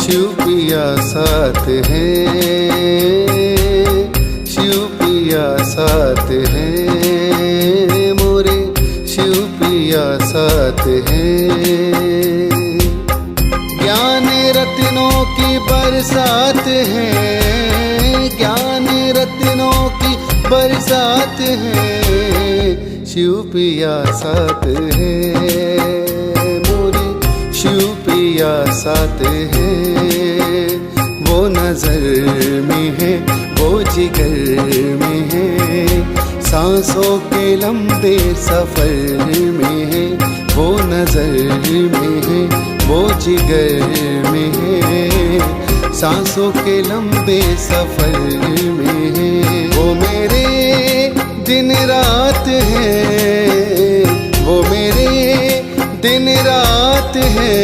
शिव पिया साथ है, शिव पिया साथ है, मोरे शिव पिया साथ है। ज्ञान रत्नों की बरसात है, ज्ञान रत्नों की बरसात है, शिव पिया साथ है, मोरे शिव पिया साथ है। वो नजर में है, वो जिगर में है, सांसों के लंबे सफर में है। वो नजर में है, वो जिगर में है, सांसों के लंबे सफर में है। वो मेरे दिन रात है, वो मेरे दिन रात है,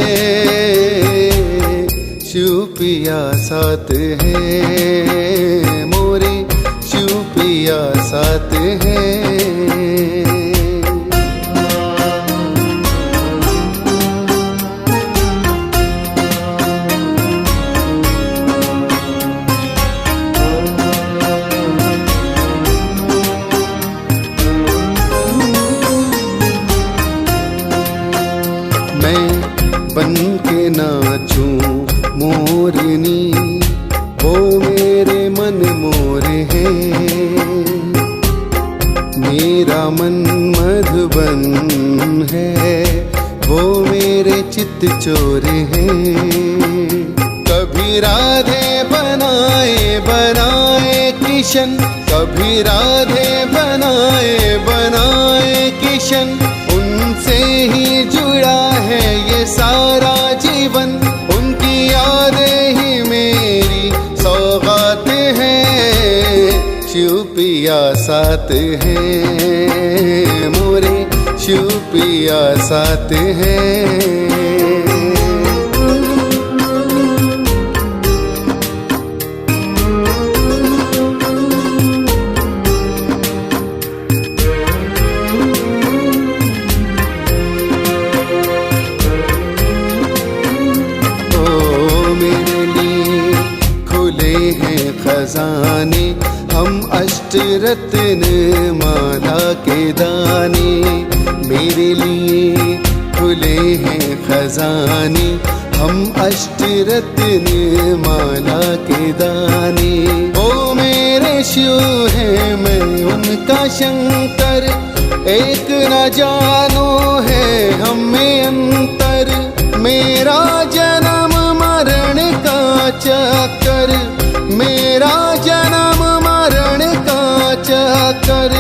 शिव पिया साथ है, मोरे शिव पिया साथ है। बन के नाचूं मोरनी, वो मेरे मन मोरे हैं। मेरा मन मधुबन है, वो मेरे चित्त चोरे हैं। कभी राधे बनाए बनाए किशन, कभी राधे बनाए बनाए किशन, उनसे ही जुड़ा है ये सारा जीवन। उनकी यादें ही मेरी सौगात हैं, शिव पिया साथ है, मोरे शिव पिया साथ है। खजाने हम अष्टरत्न माला के दाने, मेरे लिए खुले हैं खजाने हम अष्टरत्न माला के दाने। वो मेरे शिव है, मैं उनका शंकर, एक न जानो है हम में अंतर। मेरा जन्म मरण का चक्कर, मेरा जन्म मरण का चक्कर,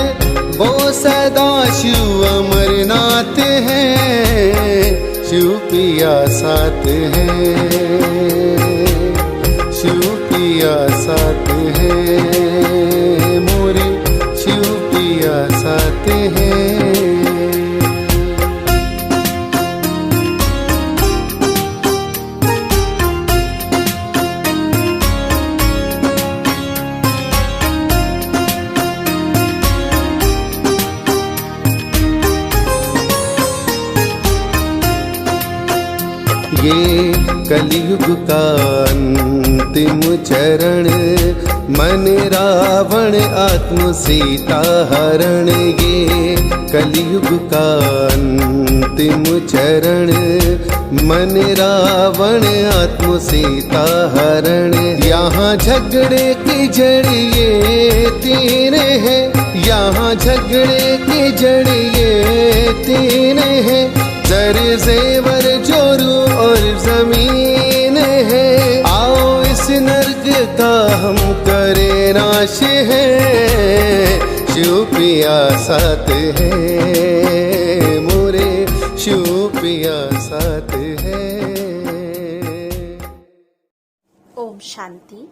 वो सदा शिव अमरनाथ है, शिव पिया साथ है, शिव पिया साथ है, मोरे शिव पिया साथ है। ये कलयुग का अंतिम चरण, मन रावण आत्म सीता हरण। ये कलयुग का अंतिम चरण, मन रावण आत्म सीता हरण। यहाँ झगड़े की जड़ ये तीन है, यहाँ झगड़े की जड़ ये तीन है। जर जेवर जोरू और जमीन है, आओ इस नर्क का हम करें नाश है, शिव पिया साथ है, मोरे शिव पिया साथ है। ओम शांति।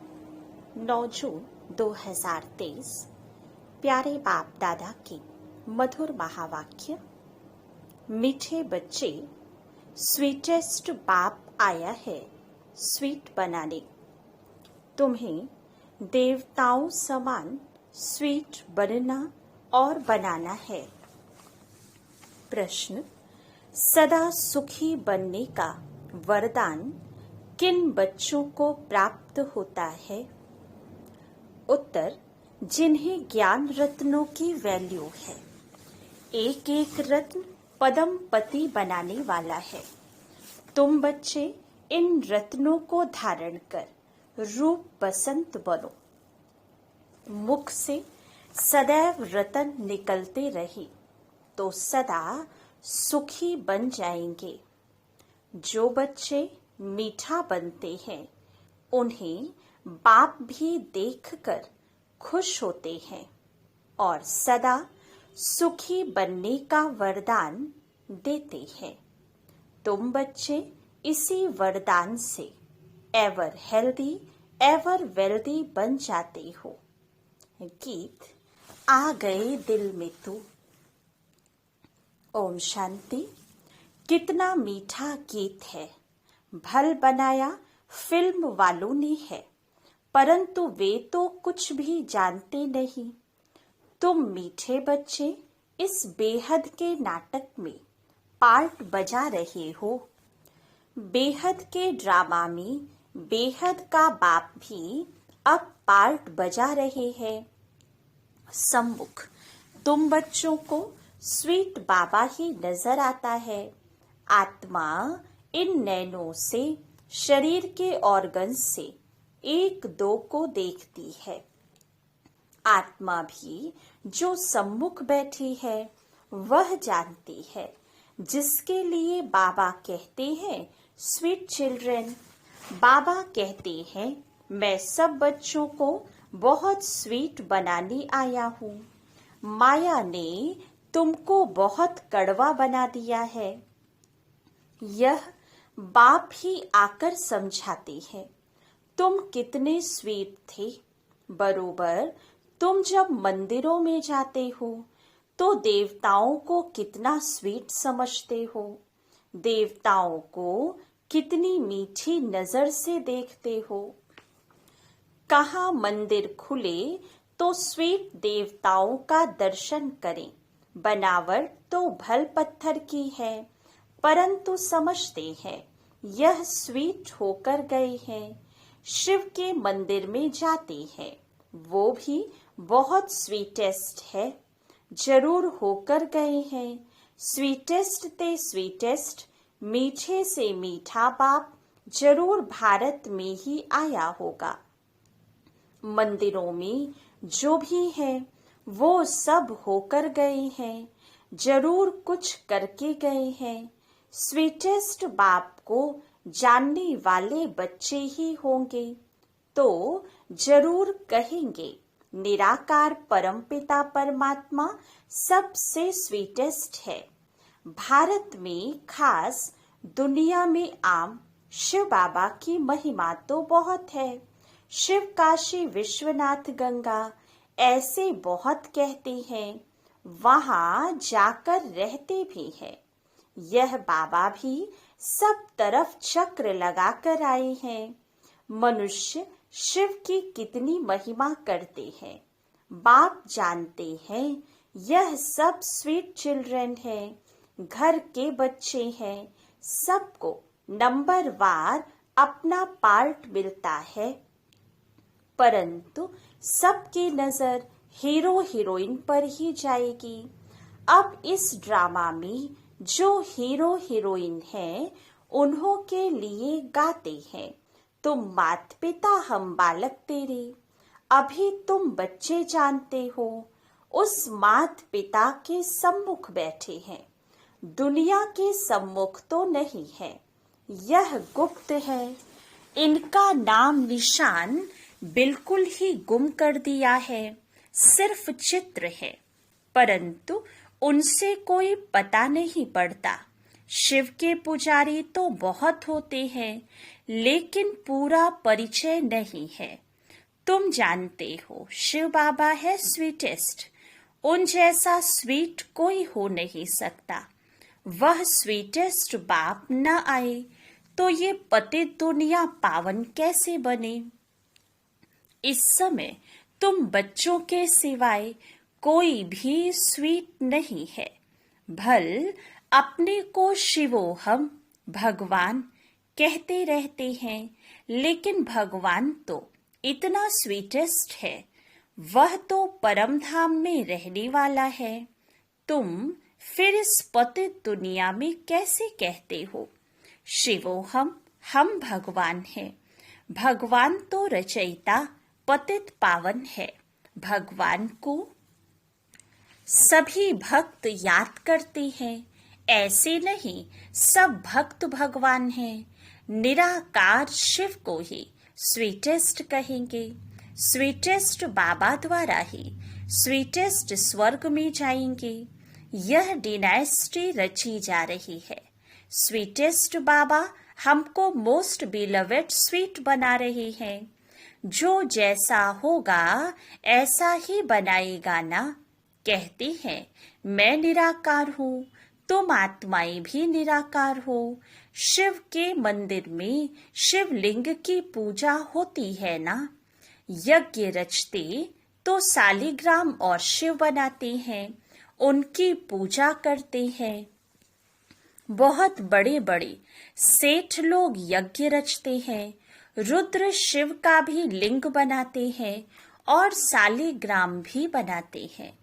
9 जून 2023। प्यारे बाप दादा की मधुर महावाक्य। मीठे बच्चे, स्वीटेस्ट बाप आया है स्वीट बनाने। तुम्हें देवताओं समान स्वीट बनना और बनाना है। प्रश्न, सदा सुखी बनने का वरदान किन बच्चों को प्राप्त होता है? उत्तर, जिन्हें ज्ञान रत्नों की वैल्यू है। एक एक रत्न पदम पति बनाने वाला है। तुम बच्चे इन रत्नों को धारण कर रूप बसंत बनो। मुख से सदैव रतन निकलते रहे तो सदा सुखी बन जाएंगे। जो बच्चे मीठा बनते हैं उन्हें बाप भी देखकर खुश होते हैं और सदा सुखी बनने का वरदान देते हैं। तुम बच्चे इसी वरदान से एवर हेल्दी एवर वेल्दी बन जाते हो। गीत आ गए दिल में तू। ओम शांति। कितना मीठा गीत है। भल बनाया फिल्म वालों ने है, परंतु वे तो कुछ भी जानते नहीं। तुम मीठे बच्चे इस बेहद के नाटक में पार्ट बजा रहे हो। बेहद के ड्रामा में बेहद का बाप भी अब पार्ट बजा रहे हैं। सम्मुख तुम बच्चों को स्वीट बाबा ही नजर आता है। आत्मा इन नैनों से शरीर के ऑर्गन्स से एक दो को देखती है। आत्मा भी जो सम्मुख बैठी है वह जानती है, जिसके लिए बाबा कहते हैं स्वीट चिल्ड्रन। बाबा कहते हैं मैं सब बच्चों को बहुत स्वीट बनाने आया हूँ। माया ने तुमको बहुत कड़वा बना दिया है। यह बाप ही आकर समझाते हैं तुम कितने स्वीट थे। बरोबर तुम जब मंदिरों में जाते हो तो देवताओं को कितना स्वीट समझते हो। देवताओं को कितनी मीठी नजर से देखते हो। कहाँ मंदिर खुले तो स्वीट देवताओं का दर्शन करें। बनावट तो भल पत्थर की है, परंतु समझते हैं यह स्वीट होकर गए हैं। शिव के मंदिर में जाते हैं, वो भी बहुत स्वीटेस्ट है, जरूर होकर गए हैं। स्वीटेस्ट ते स्वीटेस्ट, मीठे से मीठा बाप जरूर भारत में ही आया होगा। मंदिरों में जो भी है वो सब होकर गए हैं, जरूर कुछ करके गए हैं। स्वीटेस्ट बाप को जानने वाले बच्चे ही होंगे तो जरूर कहेंगे निराकार परमपिता परमात्मा सबसे स्वीटेस्ट है। भारत में खास, दुनिया में आम शिव बाबा की महिमा तो बहुत है। शिव काशी विश्वनाथ गंगा ऐसे बहुत कहते हैं, वहां जाकर रहते भी हैं। यह बाबा भी सब तरफ चक्र लगाकर आए हैं। मनुष्य शिव की कितनी महिमा करते हैं। बाप जानते हैं यह सब स्वीट चिल्ड्रन है, घर के बच्चे हैं। सबको नंबर वार अपना पार्ट मिलता है, परंतु सबकी नजर हीरो हीरोइन पर ही जाएगी। अब इस ड्रामा में जो हीरो हीरोइन हैं उन्हों के लिए गाते हैं तुम मात पिता हम बालक तेरे। अभी तुम बच्चे जानते हो उस मात पिता के सम्मुख बैठे हैं, दुनिया के सम्मुख तो नहीं है। यह गुप्त है, इनका नाम निशान बिल्कुल ही गुम कर दिया है। सिर्फ चित्र है, परंतु उनसे कोई पता नहीं पड़ता। शिव के पुजारी तो बहुत होते हैं, लेकिन पूरा परिचय नहीं है। तुम जानते हो शिव बाबा है स्वीटेस्ट, उन जैसा स्वीट कोई हो नहीं सकता। वह स्वीटेस्ट बाप न आए तो ये पतित दुनिया पावन कैसे बने। इस समय तुम बच्चों के सिवाय कोई भी स्वीट नहीं है। भल अपने को शिवोहम भगवान कहते रहते हैं, लेकिन भगवान तो इतना स्वीटेस्ट है, वह तो परम धाम में रहने वाला है। तुम फिर इस पतित दुनिया में कैसे कहते हो शिवोहम, हम भगवान हैं। भगवान तो रचयिता पतित पावन है। भगवान को सभी भक्त याद करते हैं, ऐसे नहीं सब भक्त भगवान हैं। निराकार शिव को ही स्वीटेस्ट कहेंगे। स्वीटेस्ट बाबा द्वारा ही स्वीटेस्ट स्वर्ग में जाएंगे। यह डिनाइस्टी रची जा रही है। स्वीटेस्ट बाबा हमको मोस्ट बिलवेड स्वीट बना रहे हैं। जो जैसा होगा ऐसा ही बनाएगा ना। कहते हैं मैं निराकार हूँ, तुम आत्माएं भी निराकार हो। शिव के मंदिर में शिवलिंग की पूजा होती है ना। यज्ञ रचते तो सालिग्राम और शिव बनाते हैं, उनकी पूजा करते हैं। बहुत बड़े बड़े सेठ लोग यज्ञ रचते हैं, रुद्र शिव का भी लिंग बनाते हैं और सालिग्राम भी बनाते हैं।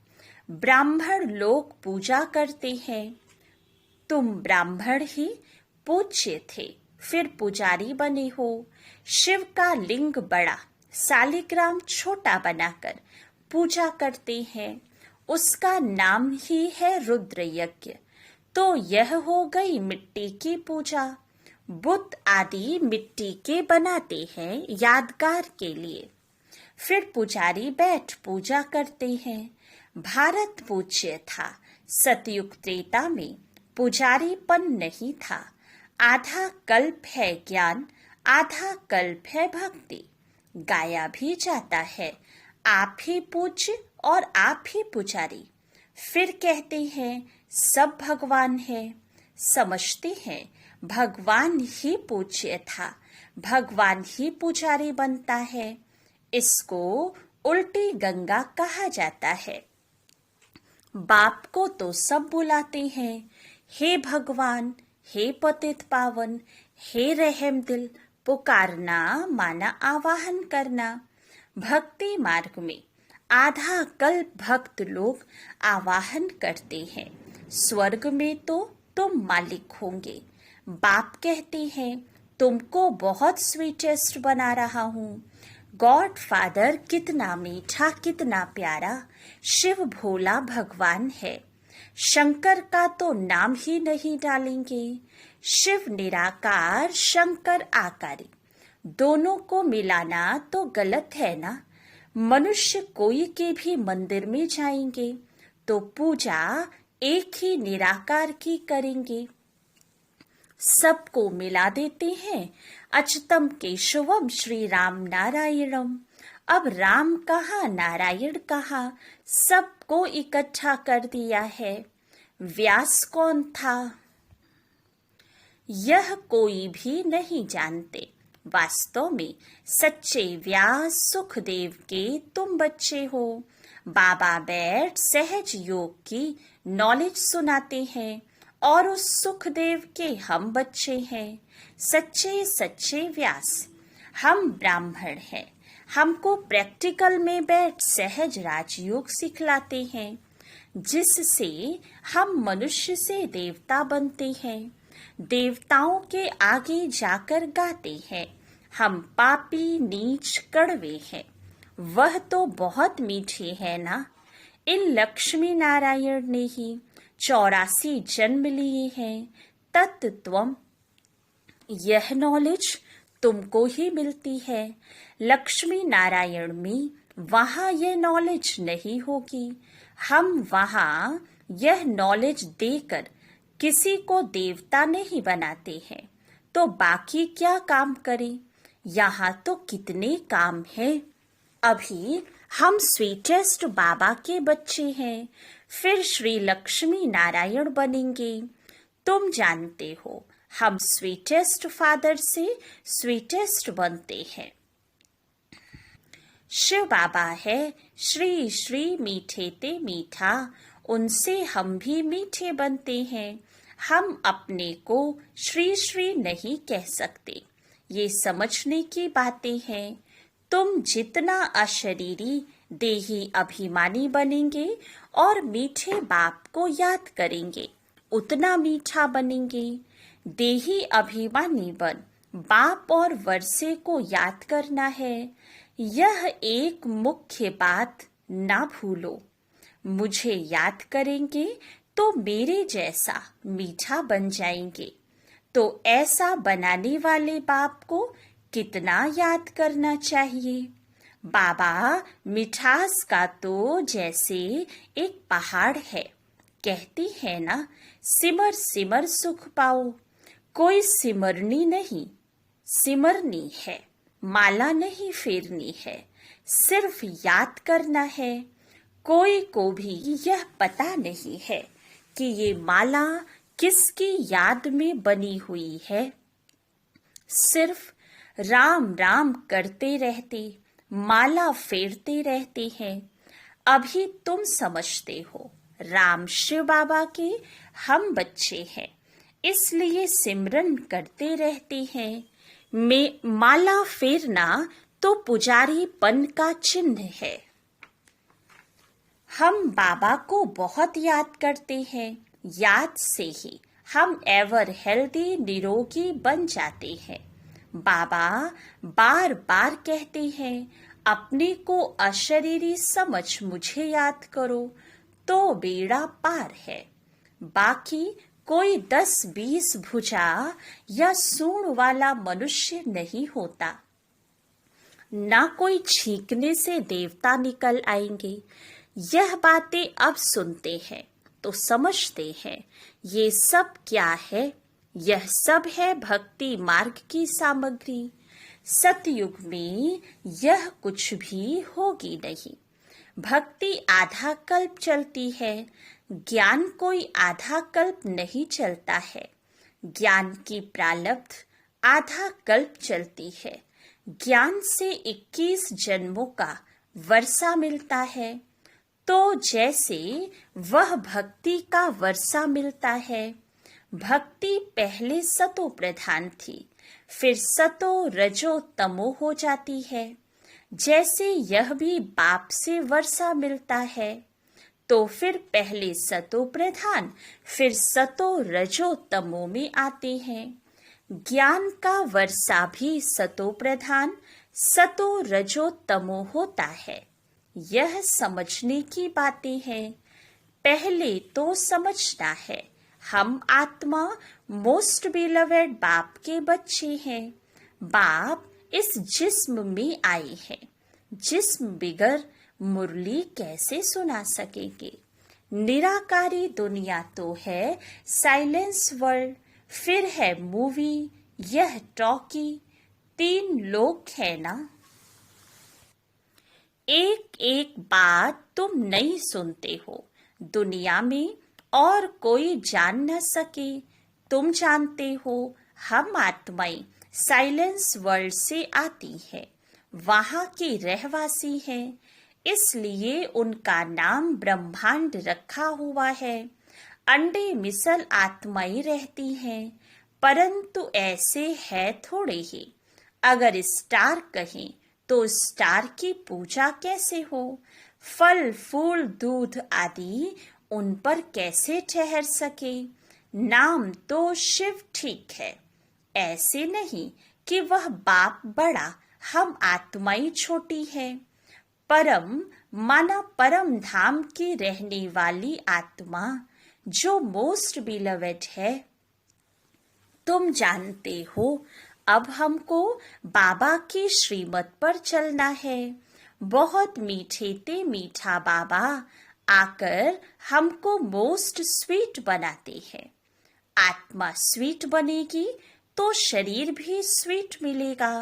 ब्राह्मण लोग पूजा करते हैं। तुम ब्राह्मण ही पूज्य थे, फिर पुजारी बने हो। शिव का लिंग बड़ा, सालिग्राम छोटा बनाकर पूजा करते हैं। उसका नाम ही है रुद्र यज्ञ। तो यह हो गई मिट्टी की पूजा। बुत आदि मिट्टी के बनाते हैं यादगार के लिए। फिर पुजारी बैठ पूजा करते हैं। भारत पूज्य था। सतयुग त्रेता में पुजारीपन नहीं था। आधा कल्प है ज्ञान, आधा कल्प है भक्ति। गाया भी जाता है आप ही पूज्य और आप ही पुजारी। फिर कहते हैं सब भगवान है। समझते हैं भगवान ही पूज्य था, भगवान ही पुजारी बनता है। इसको उल्टी गंगा कहा जाता है। बाप को तो सब बुलाते हैं, हे भगवान, हे पतित पावन, हे रहम दिल। पुकारना माना आवाहन करना। भक्ति मार्ग में आधा कल्प भक्त लोग आवाहन करते हैं। स्वर्ग में तो तुम मालिक होंगे। बाप कहते हैं तुमको बहुत स्वीटेस्ट बना रहा हूँ। गॉड फादर कितना मीठा, कितना प्यारा। शिव भोला भगवान है। शंकर का तो नाम ही नहीं डालेंगे। शिव निराकार, शंकर आकारी। दोनों को मिलाना तो गलत है ना। मनुष्य कोई के भी मंदिर में जाएंगे तो पूजा एक ही निराकार की करेंगे। सबको मिला देते हैं। अच्युतम केशवम श्री राम नारायणम। अब राम कहा, नारायण कहा, सबको इकट्ठा कर दिया है। व्यास कौन था यह कोई भी नहीं जानते। वास्तव में सच्चे व्यास सुखदेव के तुम बच्चे हो। बाबा बैठ सहज योग की नॉलेज सुनाते हैं और उस सुखदेव के हम बच्चे हैं। सच्चे सच्चे व्यास। हम ब्राह्मण हैं। हमको प्रैक्टिकल में बैठ सहज राजयोग सिखलाते हैं, जिससे हम मनुष्य से देवता बनते हैं। देवताओं के आगे जाकर गाते हैं हम पापी नीच कड़वे हैं। वह तो बहुत मीठे हैं ना। इन लक्ष्मी नारायण ने ही 84 जन्म लिए हैं। तत्त्वम, यह नॉलेज तुमको ही मिलती है। लक्ष्मी नारायण में वहाँ यह नॉलेज नहीं होगी। हम वहाँ यह नॉलेज देकर किसी को देवता नहीं बनाते हैं, तो बाकी क्या काम करें। यहाँ तो कितने काम हैं। अभी हम स्वीटेस्ट बाबा के बच्चे हैं, फिर श्री लक्ष्मी नारायण बनेंगे। तुम जानते हो हम स्वीटेस्ट फादर से स्वीटेस्ट बनते हैं। शिव बाबा है श्री श्री मीठे ते मीठा, उनसे हम भी मीठे बनते हैं। हम अपने को श्री श्री नहीं कह सकते। ये समझने की बातें हैं। तुम जितना अशरीरी देही अभिमानी बनेंगे और मीठे बाप को याद करेंगे, उतना मीठा बनेंगे। देही अभिमानी बन बाप और वर्षे को याद करना है। यह एक मुख्य बात ना भूलो। मुझे याद करेंगे तो मेरे जैसा मीठा बन जाएंगे। तो ऐसा बनाने वाले बाप को कितना याद करना चाहिए। बाबा मिठास का तो जैसे एक पहाड़ है। कहती है ना, सिमर सिमर सुख पाओ। कोई सिमरनी नहीं, सिमरनी है। माला नहीं फेरनी है, सिर्फ याद करना है। कोई को भी यह पता नहीं है कि ये माला किसकी याद में बनी हुई है। सिर्फ राम राम करते रहते, माला फेरते रहते हैं। अभी तुम समझते हो राम शिव बाबा के हम बच्चे हैं, इसलिए सिमरन करते रहते हैं। में माला फेरना तो पुजारीपन का चिन्ह है। हम बाबा को बहुत याद करते हैं। याद से ही हम एवर हेल्दी निरोगी बन जाते हैं। बाबा बार बार कहते हैं, अपने को अशरीरी समझ मुझे याद करो तो बेड़ा पार है। बाकी कोई 10-20 भुजा या सूंड वाला मनुष्य नहीं होता। ना कोई छींकने से देवता निकल आएंगे। यह बातें अब सुनते हैं तो समझते हैं ये सब क्या है। यह सब है भक्ति मार्ग की सामग्री। सतयुग में यह कुछ भी होगी नहीं। भक्ति आधा कल्प चलती है, ज्ञान कोई आधा कल्प नहीं चलता है। ज्ञान की प्रारब्ध आधा कल्प चलती है। ज्ञान से 21 जन्मों का वर्षा मिलता है। तो जैसे वह भक्ति का वर्षा मिलता है। भक्ति पहले सतो प्रधान थी, फिर सतो रजो तमो हो जाती है। जैसे यह भी बाप से वर्षा मिलता है, तो फिर पहले सतो प्रधान, फिर सतो रजो तमो में आते हैं। ज्ञान का वर्षा भी सतो प्रधान, सतो रजो तमो होता है। यह समझने की बातें हैं। पहले तो समझना है हम आत्मा मोस्ट बिलवेड बाप के बच्चे हैं। बाप इस जिस्म में आए हैं। जिस्म बिगर मुरली कैसे सुना सकेंगे। निराकारी दुनिया तो है साइलेंस वर्ल्ड, फिर है मूवी, यह टॉकी, 3 लोग है ना। एक एक बात तुम नहीं सुनते हो दुनिया में और कोई जान न सके। तुम जानते हो हम आत्माएं साइलेंस वर्ल्ड से आती है, वहां की रहवासी है, इसलिए उनका नाम ब्रह्मांड रखा हुआ है। अंडे मिसल आत्माएं रहती हैं, परंतु ऐसे है थोड़े ही। अगर स्टार कहें तो स्टार की पूजा कैसे हो। फल फूल दूध आदि उन पर कैसे ठहर सके। नाम तो शिव ठीक है, ऐसे नहीं कि वह बाप बड़ा, हम आत्माएं छोटी है। परम माना परम धाम की रहने वाली आत्मा जो मोस्ट बिलवेड है। तुम जानते हो अब हमको बाबा की श्रीमत पर चलना है। बहुत मीठे ते मीठा बाबा आकर हमको मोस्ट स्वीट बनाते हैं। आत्मा स्वीट बनेगी तो शरीर भी स्वीट मिलेगा।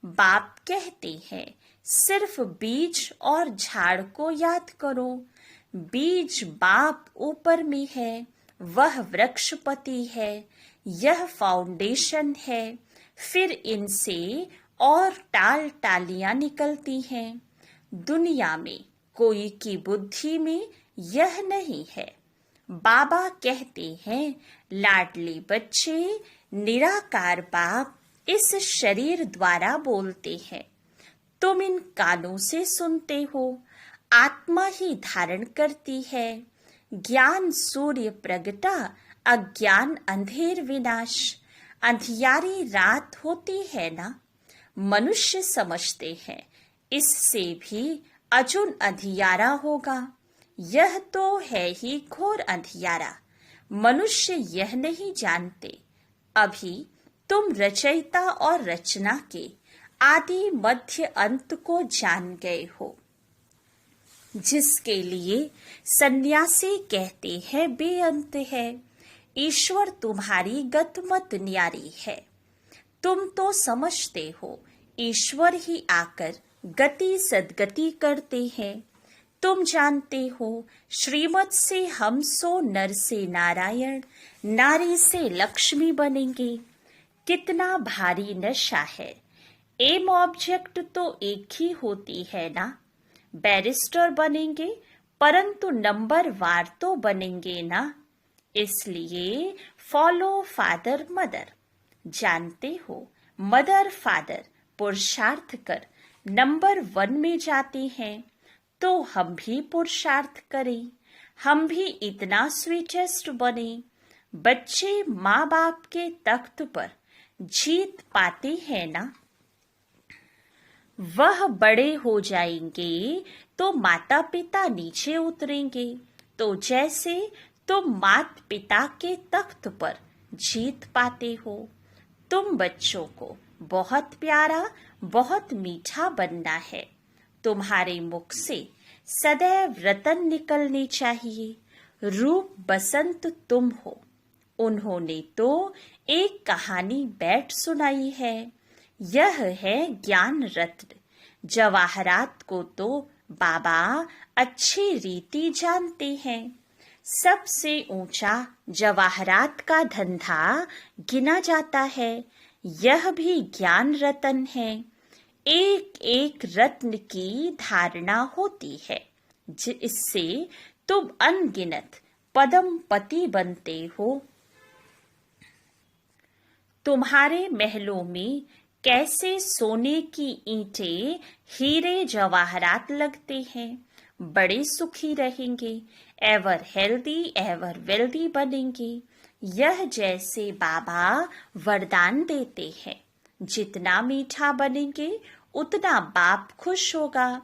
बाप कहते हैं सिर्फ बीज और झाड़ को याद करो। बीज बाप ऊपर में है, वह वृक्षपति है, यह फाउंडेशन है। फिर इनसे और टाल टालियां निकलती हैं। दुनिया में कोई की बुद्धि में यह नहीं है। बाबा कहते हैं, लाडले बच्चे, निराकार बाप इस शरीर द्वारा बोलते हैं। तुम इन कानों से सुनते हो। आत्मा ही धारण करती है। ज्ञान सूर्य प्रगटा, अज्ञान अंधेर विनाश। अंधियारी रात होती है ना, मनुष्य समझते हैं इससे भी अजुन अंधियारा होगा। यह तो है ही घोर अंधियारा। मनुष्य यह नहीं जानते। अभी तुम रचयिता और रचना के आदि मध्य अंत को जान गए हो, जिसके लिए सन्यासी कहते हैं बेअंत है। ईश्वर तुम्हारी गतमत न्यारी है। तुम तो समझते हो ईश्वर ही आकर गति सदगति करते हैं। तुम जानते हो श्रीमत से हम सो नर से नारायण, नारी से लक्ष्मी बनेंगे। कितना भारी नशा है। एम ऑब्जेक्ट तो एक ही होती है ना। बैरिस्टर बनेंगे परंतु नंबर वार तो बनेंगे ना। इसलिए फॉलो फादर मदर। जानते हो मदर फादर पुरुषार्थ कर नंबर 1 में जाते हैं, तो हम भी पुरुषार्थ करें। हम भी इतना स्वीटेस्ट बने। बच्चे माँ बाप के तख्त पर जीत पाते हैं ना। वह बड़े हो जाएंगे तो माता पिता नीचे उतरेंगे। तो जैसे तुम माता पिता के तख्त पर जीत पाते हो, तुम बच्चों को बहुत प्यारा, बहुत मीठा बनना है। तुम्हारे मुख से सदैव रतन निकलने चाहिए। रूप बसंत तुम हो। उन्होंने तो एक कहानी बैठ सुनाई है। यह है ज्ञान रत्न। जवाहरात को तो बाबा अच्छी रीति जानते हैं। सबसे ऊंचा जवाहरात का धंधा गिना जाता है। यह भी ज्ञान रतन है। एक एक रत्न की धारणा होती है, जिससे तुम अनगिनत पदम पति बनते हो। तुम्हारे महलों में कैसे सोने की ईंटें, हीरे जवाहरात लगते हैं। बड़े सुखी रहेंगे। एवर हेल्दी, एवर वेल्दी बनेंगे। यह जैसे बाबा वरदान देते हैं। जितना मीठा बनेंगे उतना बाप खुश होगा।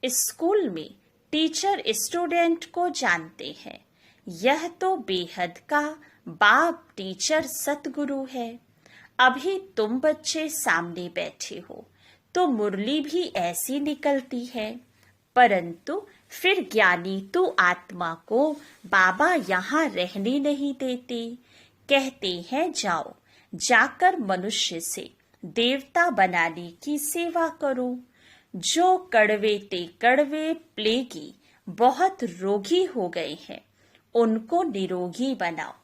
स्कूल में टीचर स्टूडेंट को जानते हैं। यह तो बेहद का बाप टीचर सतगुरु है। अभी तुम बच्चे सामने बैठे हो तो मुरली भी ऐसी निकलती है, परंतु फिर ज्ञानी तो आत्मा को बाबा यहाँ रहने नहीं देते। कहते हैं जाओ, जाकर मनुष्य से देवता बनाने की सेवा करो। जो कड़वे ते कड़वे प्लेगी बहुत रोगी हो गए हैं, उनको निरोगी बनाओ।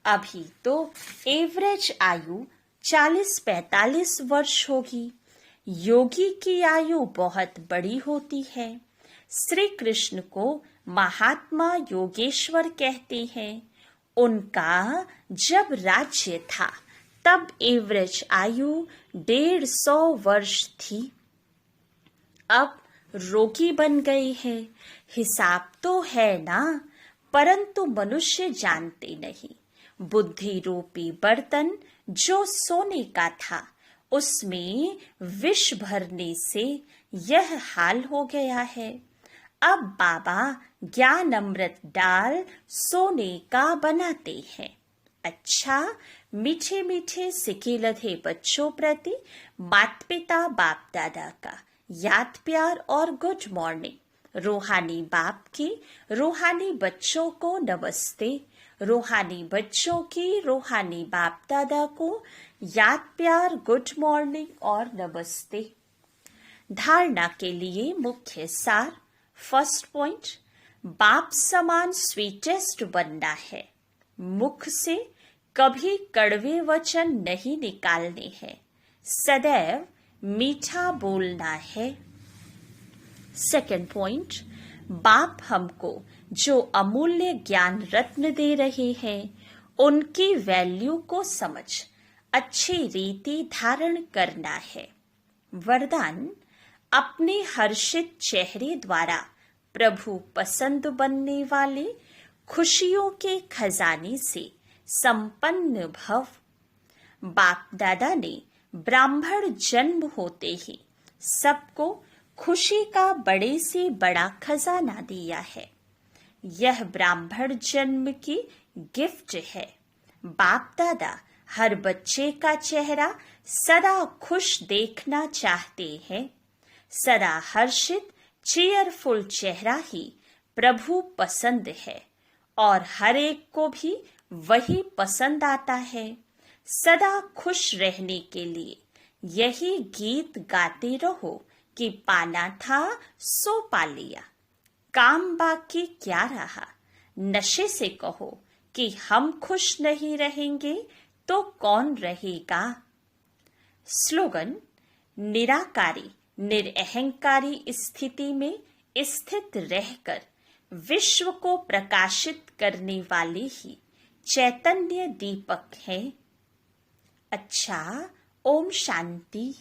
अभी तो एवरेज आयु 40-45 वर्ष होगी। योगी की आयु बहुत बड़ी होती है। श्री कृष्ण को महात्मा योगेश्वर कहते हैं। उनका जब राज्य था तब एवरेज आयु 150 वर्ष थी। अब रोगी बन गए हैं। हिसाब तो है ना, परंतु मनुष्य जानते नहीं। बुद्धि रूपी बर्तन जो सोने का था, उसमें विष भरने से यह हाल हो गया है। अब बाबा ज्ञान अमृत डाल सोने का बनाते हैं। अच्छा, मीठे मीठे सिके लधे बच्चों प्रति माता पिता बाप दादा का याद प्यार और गुड मॉर्निंग। रूहानी बाप की रूहानी बच्चों को नमस्ते। रूहानी बच्चों की रूहानी बाप दादा को याद प्यार, गुड मॉर्निंग और नमस्ते। धारणा के लिए मुख्य सार। फर्स्ट पॉइंट, बाप समान स्वीटेस्ट बनना है। मुख से कभी कड़वे वचन नहीं निकालने हैं। सदैव मीठा बोलना है। सेकंड पॉइंट, बाप हमको जो अमूल्य ज्ञान रत्न दे रहे हैं उनकी वैल्यू को समझ अच्छी रीति धारण करना है। वरदान, अपने हर्षित चेहरे द्वारा प्रभु पसंद बनने वाले खुशियों के खजाने से संपन्न भव। बाप दादा ने ब्राह्मण जन्म होते ही सबको खुशी का बड़े से बड़ा खजाना दिया है। यह ब्राह्मण जन्म की गिफ्ट है। बाप दादा हर बच्चे का चेहरा सदा खुश देखना चाहते हैं। सदा हर्षित चेयरफुल चेहरा ही प्रभु पसंद है और हर एक को भी वही पसंद आता है। सदा खुश रहने के लिए यही गीत गाते रहो कि पाना था सो पा लिया, काम बाकी क्या रहा। नशे से कहो कि हम खुश नहीं रहेंगे तो कौन रहेगा। स्लोगन, निराकारी निरअहंकारी स्थिति में स्थित रहकर विश्व को प्रकाशित करने वाले ही चैतन्य दीपक हैं। अच्छा, ओम शांति।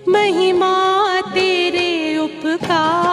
महिमा तेरे उपकार